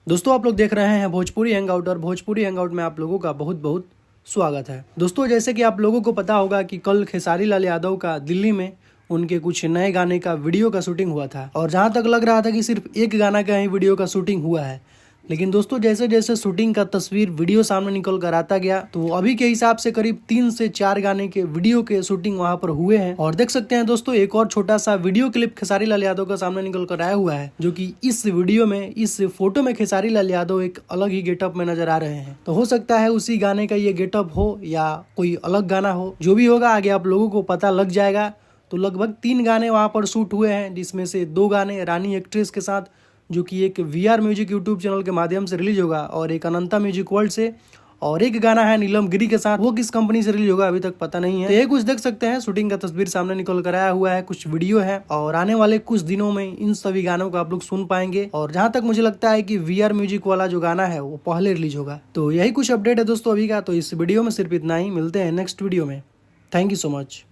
दोस्तों आप लोग देख रहे हैं भोजपुरी हैंगआउट और भोजपुरी हैंगआउट में आप लोगों का बहुत बहुत स्वागत है। दोस्तों जैसे कि आप लोगों को पता होगा कि कल खेसारी लाल यादव का दिल्ली में उनके कुछ नए गाने का वीडियो का शूटिंग हुआ था और जहां तक लग रहा था कि सिर्फ एक गाना का ही वीडियो का शूटिंग हुआ है, लेकिन दोस्तों जैसे जैसे शूटिंग का तस्वीर वीडियो सामने निकल कर आता गया तो अभी के हिसाब से करीब 3 से 4 गाने के वीडियो के शूटिंग वहां पर हुए हैं। और देख सकते हैं दोस्तों एक और छोटा सा वीडियो क्लिप खेसारी लाल यादव का सामने निकल कर आया हुआ है, जो कि इस वीडियो में इस फोटो में खेसारी लाल यादव एक अलग ही गेटअप में नजर आ रहे हैं। तो हो सकता है उसी गाने का ये गेटअप हो या कोई अलग गाना हो, जो भी होगा आगे आप लोगों को पता लग जाएगा। तो लगभग 3 गाने वहां पर शूट हुए हैं, जिसमें से 2 गाने रानी एक्ट्रेस के साथ, जो कि एक VR म्यूजिक यूट्यूब चैनल के माध्यम से रिलीज होगा, और एक अनंता म्यूजिक वर्ल्ड से, और एक गाना है नीलम गिरी के साथ, वो किस कंपनी से रिलीज होगा अभी तक पता नहीं है। तो ये कुछ देख सकते हैं शूटिंग का तस्वीर सामने निकल कर आया हुआ है, कुछ वीडियो है और आने वाले कुछ दिनों में इन सभी गानों को आप लोग सुन पाएंगे। और जहां तक मुझे लगता है कि VR म्यूजिक वाला जो गाना है वो पहले रिलीज होगा। तो यही कुछ अपडेट है दोस्तों अभी का। तो इस वीडियो में सिर्फ इतना ही, मिलते हैं नेक्स्ट वीडियो में। Thank you so much.